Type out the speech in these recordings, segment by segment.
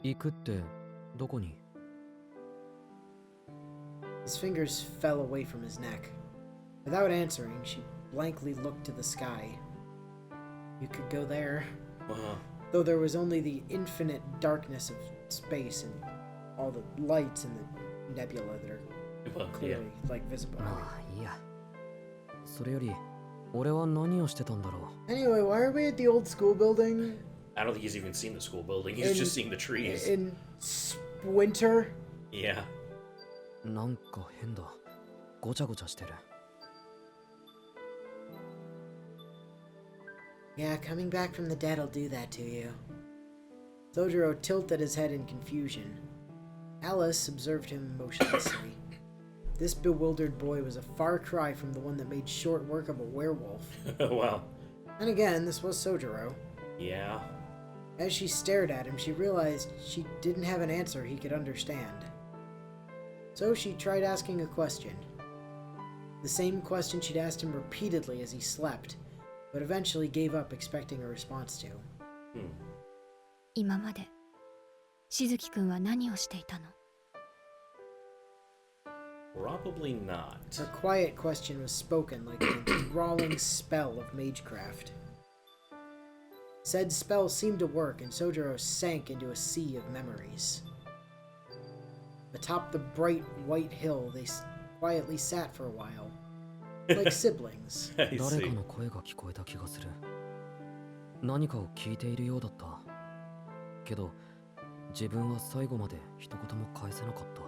行くってどこに? His fingers fell away from his neck. Without answering, she blankly looked to the sky. You could go there. Though there was only the infinite darkness of space and all the lights in the nebula that are clearly visible. Anyway, why are we at the old school building? I don't think he's even seen the school building. He's just seeing the trees. In winter? Yeah. Yeah, coming back from the dead'll do that to you. Soujuuro tilted his head in confusion. Alice observed him motionlessly. This bewildered boy was a far cry from the one that made short work of a werewolf. Wow. And again, this was Soujuuro. Yeah. As she stared at him, she realized she didn't have an answer he could understand. So she tried asking a question. The same question she'd asked him repeatedly as he slept, but eventually gave up expecting a response to. 今まで、しずきくんは何をしていたの? Probably not. A quiet question was spoken like an enthralling spell of magecraft. Said spell seemed to work, and Soujuuro sank into a sea of memories. Atop the bright white hill, they quietly sat for a while, like siblings. 誰かの声が聞こえた気がする。何かを聞いているようだった。けど、自分は最後まで一言も返せなかった。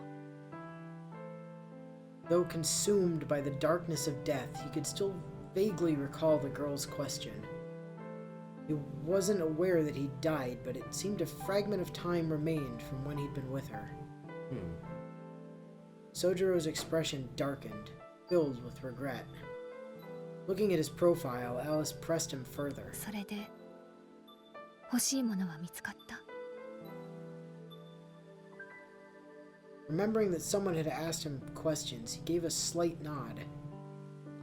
Though consumed by the darkness of death, he could still vaguely recall the girl's question. He wasn't aware that he'd died, but it seemed a fragment of time remained from when he'd been with her. Soujuro's expression darkened, filled with regret. Looking at his profile, Alice pressed him further. それで、欲しいものは見つかった? Remembering that someone had asked him questions, he gave a slight nod.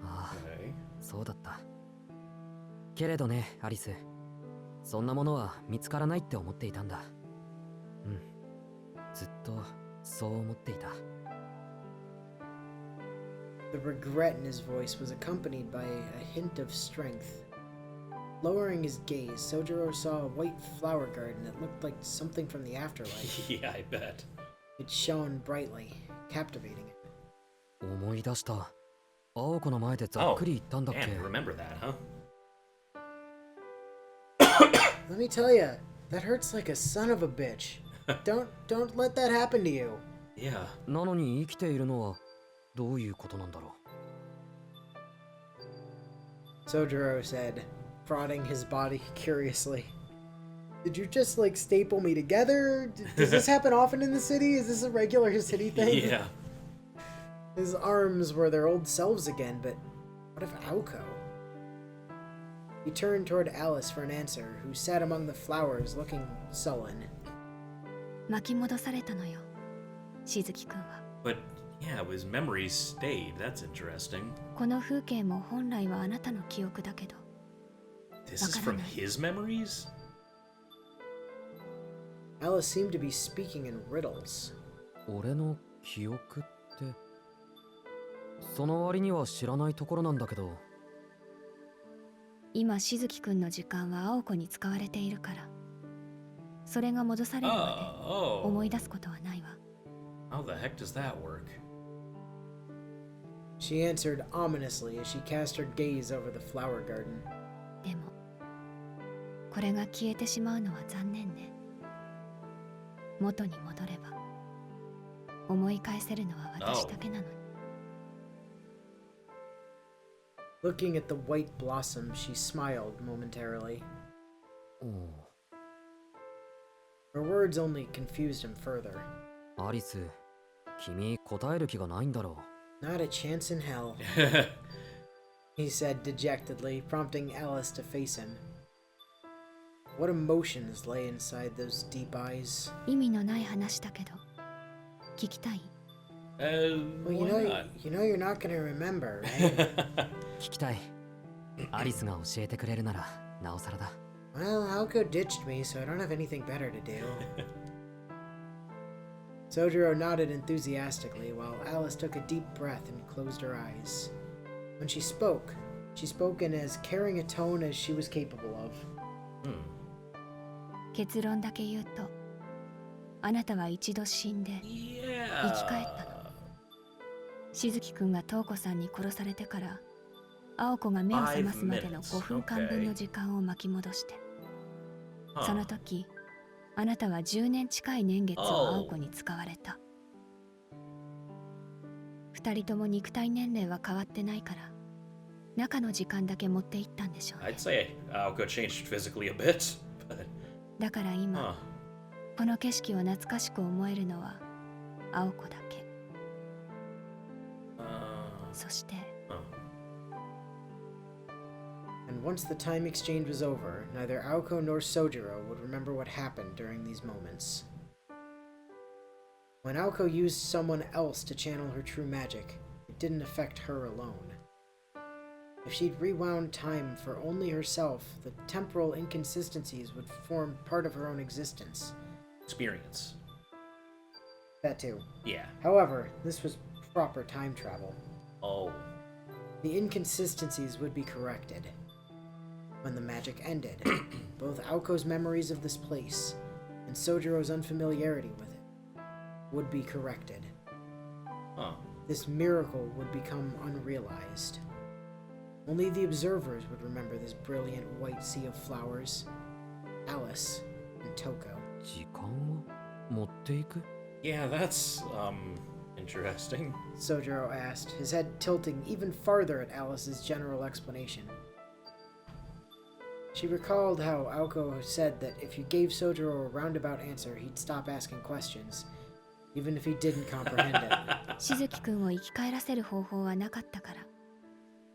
ああ、そうだった。けれどね、アリス。そんなものは見つからないって思っていたんだ。うん。ずっとそう思っていた。The regret in his voice was accompanied by a hint of strength. Lowering his gaze, Soujuuro saw a white flower garden that looked like something from the afterlife. Yeah, I bet. It shone brightly, captivating him. 思い出した。青子の前でざっくり言ったんだっけ。Man, remember that, huh? Let me tell you, that hurts like a son of a bitch. Don't let that happen to you. Yeah. なのに生きているのはどういうことなんだろう。Soujuuro said, prodding his body curiously. Did you just staple me together? Does this happen often in the city? Is this a regular city thing? Yeah. His arms were their old selves again, but what of Aoko? He turned toward Alice for an answer, who sat among the flowers looking sullen. 巻き戻されたのよ、しずきくんは。But yeah, his memories stayed. That's interesting. この風景も本来はあなたの記憶だけど。This is from his memories? Alice seemed to be speaking in riddles. 俺の記憶って、その割には知らないところなんだけど。今しずきくんの時間は青子に使われているから。それが戻されるまで思い出すことはないわ。How the heck does that work? She answered ominously as she cast her gaze over the flower garden. でも、これが消えてしまうのは残念ね。元に戻れば、思い返せるのは私だけなのに。Looking at the white blossom, she smiled momentarily. Her words only confused him further. アリス、君答える気がないんだろう。Not a chance in hell. He said dejectedly, prompting Alice to face him. What emotions lay inside those deep eyes? 意味のない話だけど、聞きたい？Well, you know you're not going to remember, right? 聞きたい。アリスが教えてくれるならなおさらだ。Well, Aoko ditched me, so I don't have anything better to do. Soujuuro nodded enthusiastically while Alice took a deep breath and closed her eyes. When she spoke in as caring a tone as she was capable of. 結論だけ言うと、あなたは一度死んで生き返ったの。しずきくんが瞳子さんに殺されてから、青子が目を覚ますまでの5分間分の時間を巻き戻して、その時あなたは10年近い年月を青子に使われた。2人とも肉体年齢は変わってないから、中の時間だけ持っていったんでしょうね。 I'd say Aoko changed physically a bit, but... だから今、この景色を懐かしく思えるのは青子だけ。そして、And once the time exchange was over, neither Aoko nor Soujuuro would remember what happened during these moments. When Aoko used someone else to channel her true magic, it didn't affect her alone. If she'd rewound time for only herself, the temporal inconsistencies would form part of her own existence. Experience. That too. Yeah. However, this was proper time travel. Oh. The inconsistencies would be corrected. When the magic ended, both Aoko's memories of this place and Soujuro's unfamiliarity with it would be corrected. This miracle would become unrealized. Only the observers would remember this brilliant white sea of flowers, Alice and Toko. 時間を持っていく? Yeah, that's, interesting. Soujuuro asked, his head tilting even farther at Alice's general explanation. She recalled how Aoko said that if you gave Soujuuro a roundabout answer, he'd stop asking questions, even if he didn't comprehend it. しずきくんを生き返らせる方法はなかったから、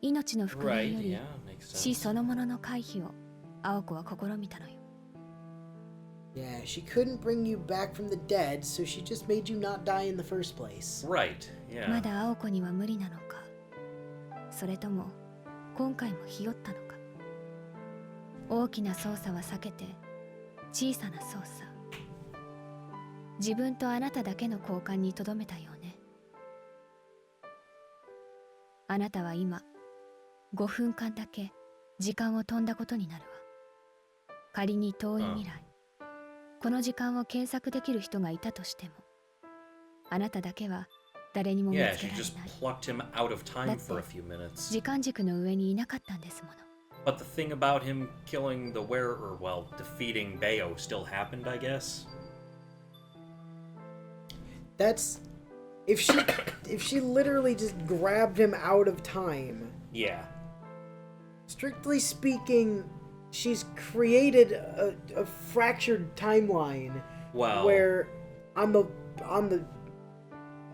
命の復元より死そのものの回避を青子は試みたのよ。Yeah, she couldn't bring you back from the dead, so she just made you not die in the first place. Right, yeah. まだ青子には無理なのか、それとも今回もひよったのか。大きな操作は避けて小さな操作、自分とあなただけの交換にとどめたよね。あなたは今5分間だけ時間を飛んだことになるわ。仮に遠い未来、この時間を検索できる人がいたとしても、あなただけは誰にも見つけられない。 Yeah, she just plucked him out of time for a few minutes. 時間軸の上にいなかったんですもの。 But the thing about him killing the wearer, well, defeating Bayo still happened, I guess. That's if she literally just grabbed him out of time. Yeah. Strictly speaking, she's created a fractured timeline. Well, where on the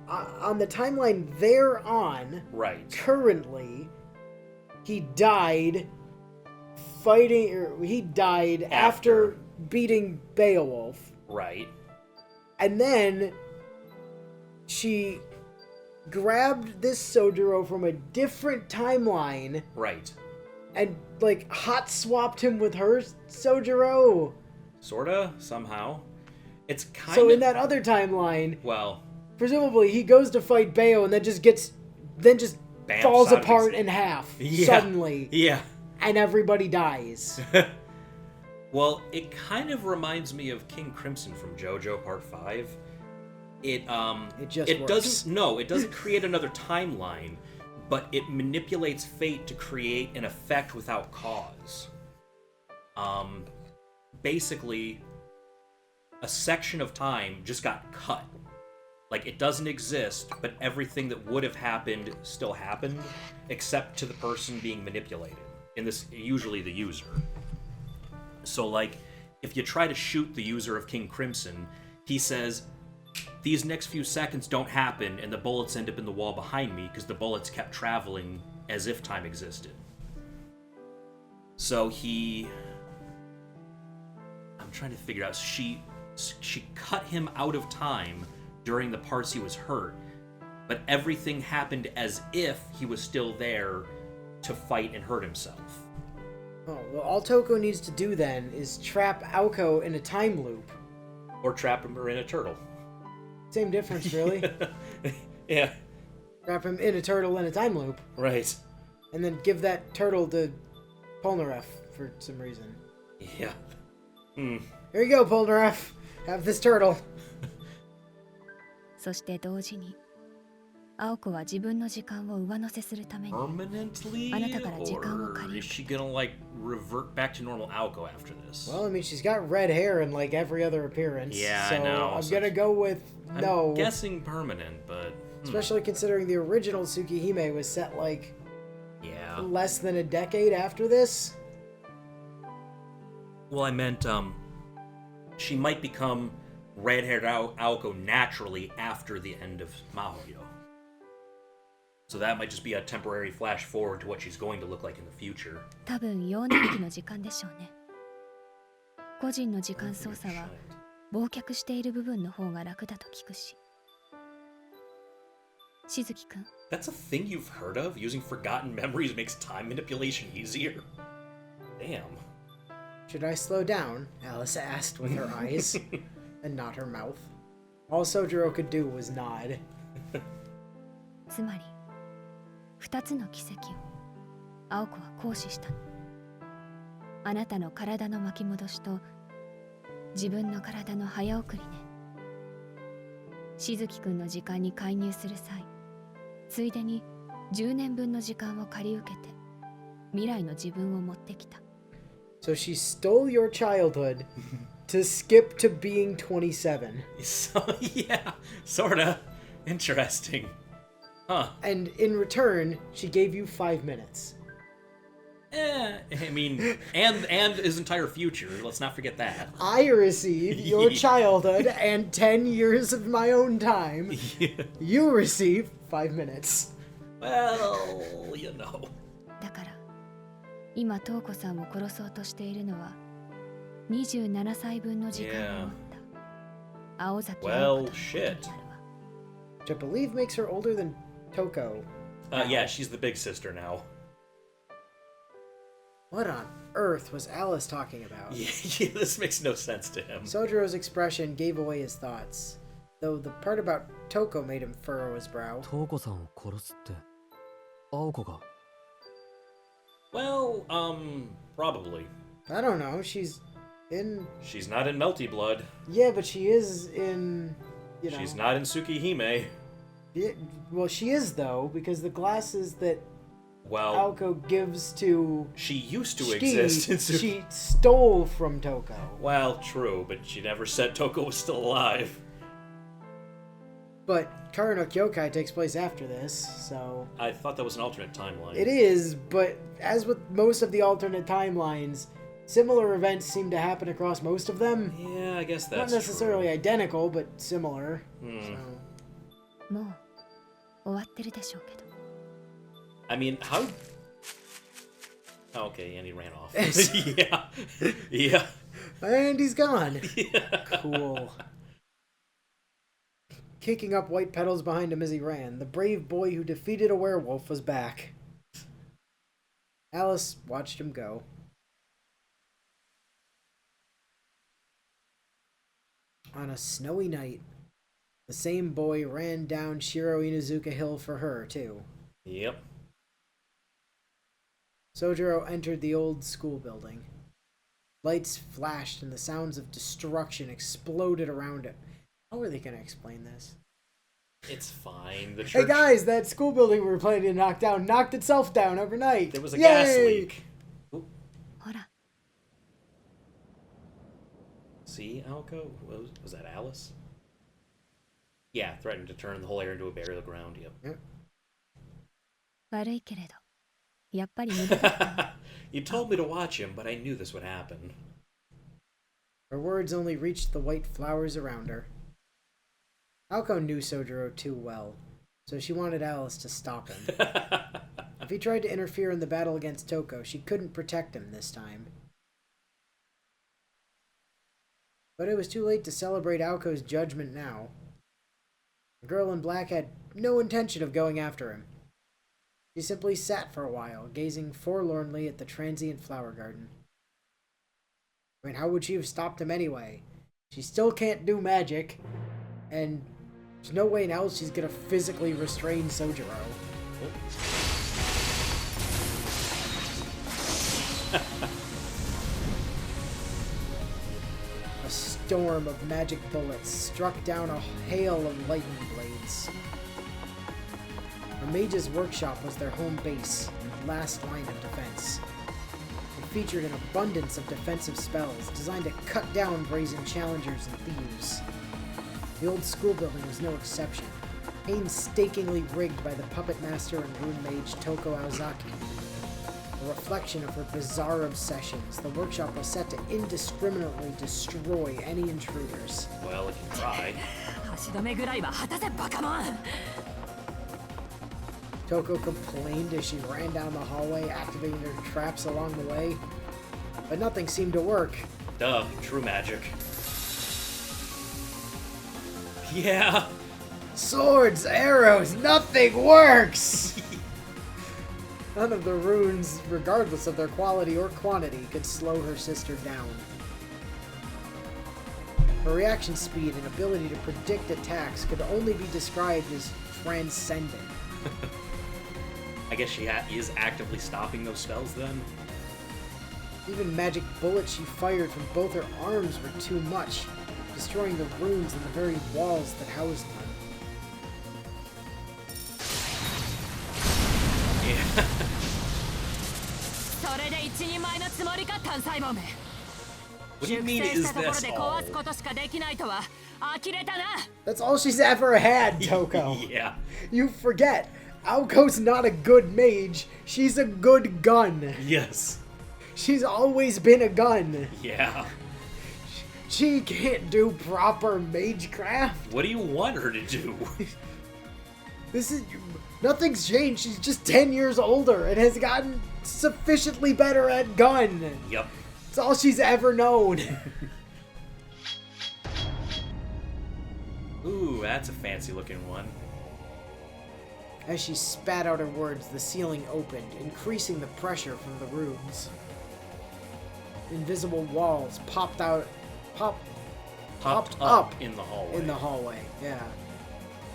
timeline they're on, right, currently, he died fighting, or he died after beating Beowulf. Right. And then she grabbed this Soujuuro from a different timeline. Right. And, like, hot swapped him with her Soujuuro. Sorta, somehow. It's kind So of... in that other timeline, well, presumably he goes to fight Bayo and then just falls out of apart in half suddenly. Yeah. And everybody dies. Well, it kind of reminds me of King Crimson from JoJo Part 5. It doesn't create another timeline, but it manipulates fate to create an effect without cause. Basically, a section of time just got cut. Like, it doesn't exist, but everything that would have happened still happened, except to the person being manipulated. In this, usually the user. So, like, if you try to shoot the user of King Crimson, he says, these next few seconds don't happen, and the bullets end up in the wall behind me, because the bullets kept traveling as if time existed. So I'm trying to figure out, she cut him out of time during the parts he was hurt, but everything happened as if he was still there to fight and hurt himself. Oh, well, all Toko needs to do then is trap Aoko in a time loop. Or trap him in a turtle. Same difference, really. Yeah. Wrap him in a turtle in a time loop. Right. And then give that turtle to Polnareff for some reason. Yeah. Hmm. Here you go, Polnareff. Have this turtle. そして同時に青子は自分の時間を上乗せするために Permanently? あなたから時間を借 Or り is she gonna, like, revert back to normal Aoko after this? Well, I mean, she's got red hair in like every other appearance. Yeah, so I know. I'm So gonna go with no. I'm guessing permanent, but... Especially considering the original Tsukihime was set like Yeah. less than a decade after this. Well, I meant, she might become red-haired Aoko naturally after the end of Mahoutsukai. So that might just be a temporary flash forward to what she's going to look like in the future. 多分幼年期の時間でしょうね。個人の時間操作は忘却している部分の方が楽だと聞くし。しずきくん、 That's a thing you've heard of? Using forgotten memories makes time manipulation easier? Damn. Should I slow down? Alice asked with her eyes and not her mouth. All Soujuuro could do was nod. つまり2つの奇跡を青子は行使したの。あなたの体の巻き戻しと自分の体の早送りね。しずきくんの時間に介入する際、ついでに10年分の時間を借り受けて未来の自分を持ってきた。So she stole your childhood to skip to being 27. So, yeah, sorta. Interesting. Huh. And in return, she gave you 5 minutes. I mean, and his entire future. Let's not forget that. I receive your childhood and 10 years of my own time. Yeah. You receive 5 minutes. Well, you know. だから今瞳子さんを殺そうとしているのは27歳分の時間を持った青崎青子とのことになるわ。Which I believe makes her older than Toko. Yeah, she's the big sister now. What on earth was Alice talking about? Yeah, this makes no sense to him. Soujuro's expression gave away his thoughts, though the part about Toko made him furrow his brow. 瞳子さんを殺すって青子が Well, probably. I don't know, she's in... She's not in Melty Blood. Yeah, but she is in, you know... She's not in Tsukihime. Yeah, well, she is, though, because the glasses that Well, Aoko gives to... she used to Shiki, exist in Tsukihime. she stole from Toko. Well, true, but she never said Toko was still alive. But Kara no Kyokai takes place after this, so... I thought that was an alternate timeline. It is, but as with most of the alternate timelines, similar events seem to happen across most of them. Yeah, I guess that's Not necessarily true. identical, but similar. Hmm. So. もう終わってるでしょうけど。 I mean, how... Oh, okay, and he ran off. Yeah. Yeah. And he's gone. Yeah. Cool. Kicking up white petals behind him as he ran, the brave boy who defeated a werewolf was back. Alice watched him go. On a snowy night, the same boy ran down Shiro Inuzuka Hill for her, too. Yep. Soujuuro entered the old school building. Lights flashed and the sounds of destruction exploded around it. How are they going to explain this? It's fine. The Hey church... guys, that school building we were planning to knock down knocked itself down overnight. There was a Yay! gas leak. Oop. ほら、 See, Aoko? Was that Alice? Yeah, threatened to turn the whole area into a burial ground, yep. 悪いけれど、やっぱり無理だったわ。 You told me to watch him, but I knew this would happen. Her words only reached the white flowers around her. Aoko knew Soujuuro too well, so she wanted Alice to stop him. If he tried to interfere in the battle against Toko, she couldn't protect him this time. But it was too late to celebrate Aoko's judgment now. The girl in black had no intention of going after him. She simply sat for a while, gazing forlornly at the transient flower garden. I mean, how would she have stopped him anyway? She still can't do magic, and There's no way in hell she's gonna physically restrain Soujuuro. A storm of magic bullets struck down a hail of lightning blades. The mage's workshop was their home base and last line of defense. It featured an abundance of defensive spells designed to cut down brazen challengers and thieves. The old school building was no exception, painstakingly rigged by the puppet master and rune mage Toko Aozaki. A reflection of her bizarre obsessions, the workshop was set to indiscriminately destroy any intruders. Well, if you try. Toko complained as she ran down the hallway, activating her traps along the way. But nothing seemed to work. Duh, true magic. Yeah. Swords, arrows, nothing works! None of the runes, regardless of their quality or quantity, could slow her sister down. Her reaction speed and ability to predict attacks could only be described as transcendent. I guess she is actively stopping those spells then? Even magic bullets she fired from both her arms were too much, destroying the runes and the very walls that housed them. Yeah. What do you mean, is this all? That's all she's ever had, Toko. Yeah. You forget, Aoko's not a good mage, she's a good gun. Yes. She's always been a gun. Yeah. She can't do proper magecraft. What do you want her to do? Nothing's changed. She's just 10 years older and has gotten sufficiently better at gun. Yep. It's all she's ever known. Ooh, that's a fancy looking one. As she spat out her words, the ceiling opened, increasing the pressure from the runes. Invisible walls popped up in the hallway. in the hallway. Yeah.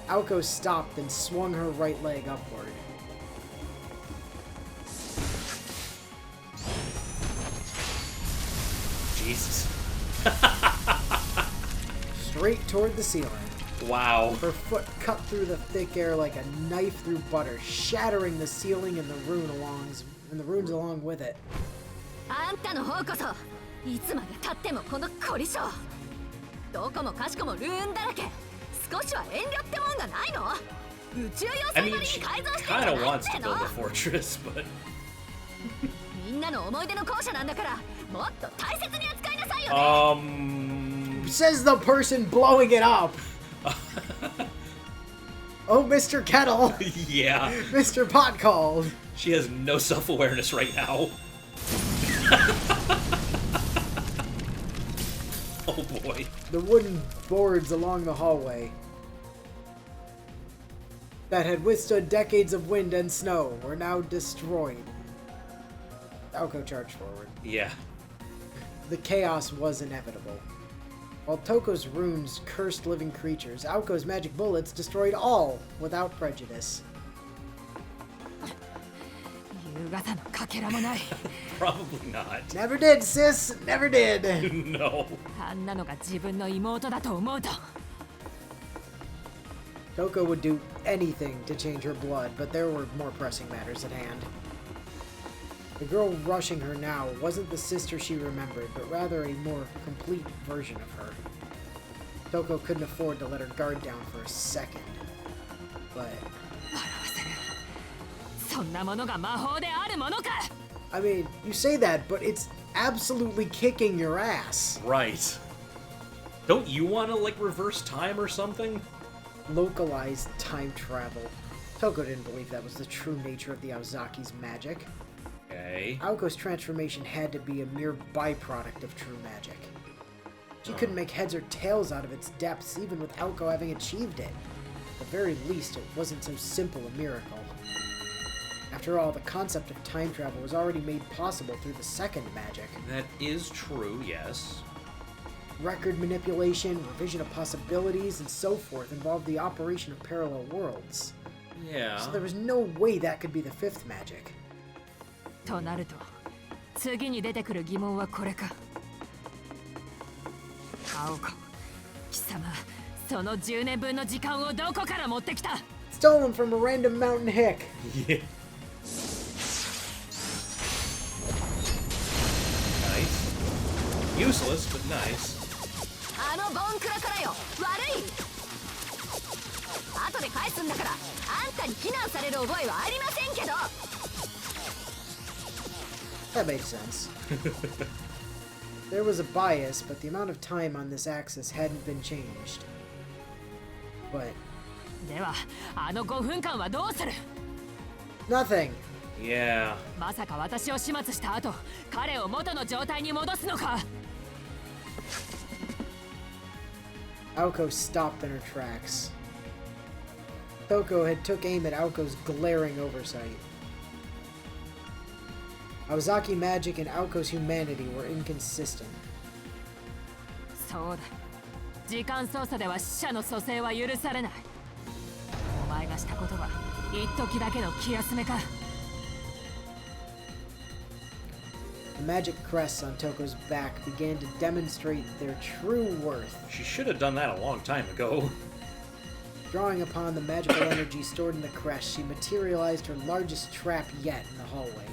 Aoko stopped and swung her right leg upward. Jesus. Straight toward the ceiling. Wow. Her foot cut through the thick air like a knife through butter, shattering the ceiling and the runes along with it. I mean, she kind of wants to build a fortress, but... Says the person blowing it up. Oh, Mr. Kettle. Yeah. Mr. Pot called. She has no self-awareness right now. Oh boy. The wooden boards along the hallway that had withstood decades of wind and snow were now destroyed. Aoko charged forward. Yeah. The chaos was inevitable. While Toko's runes cursed living creatures, Aoko's magic bullets destroyed all without prejudice. Probably not. Never did, sis. Never did. No. Toko would do anything to change her blood, but there were more pressing matters at hand. The girl rushing her now wasn't the sister she remembered, but rather a more complete version of her. Toko couldn't afford to let her guard down for a second. But... I mean, you say that, but it's absolutely kicking your ass. Right. Don't you want to, like, reverse time or something? Localized time travel. Toko didn't believe that was the true nature of the Aozaki's magic. Okay. Aoko's transformation had to be a mere byproduct of true magic. She couldn't make heads or tails out of its depths, even with Aoko having achieved it. At the very least, it wasn't so simple a miracle. After all, the concept of time travel was already made possible through the second magic. That is true, yes. record manipulation, revision of possibilities, and so forth involved the operation of parallel worlds. Yeah. So there was no way that could be the fifth magic. となると、次に出てくる疑問はこれか。青子、貴様、その10年分の時間をどこから持ってきた？ Stolen from a random mountain hick. Yeah. Nice. Useless, but nice. あのボンクラからよ、悪い。後で返すんだから、あんたに非難される覚えはありませんけど。That makes sense. There was a bias, but the amount of time on this axis hadn't been changed. But では、あの5分間はどうする？ nothing. Yeah. まさか私を始末した後、彼を元の状態に戻すのか？ Aoko stopped in her tracks. Toko had took aim at Aoko's glaring oversight. Aozaki magic and Aoko's humanity were inconsistent. そうだ。時間操作では死者の蘇生は許されない。お前がしたことは一時だけの気休めか。The magic crests on Toko's back began to demonstrate their true worth. She should have done that a long time ago. Drawing upon the magical energy stored in the crest, she materialized her largest trap yet in the hallway.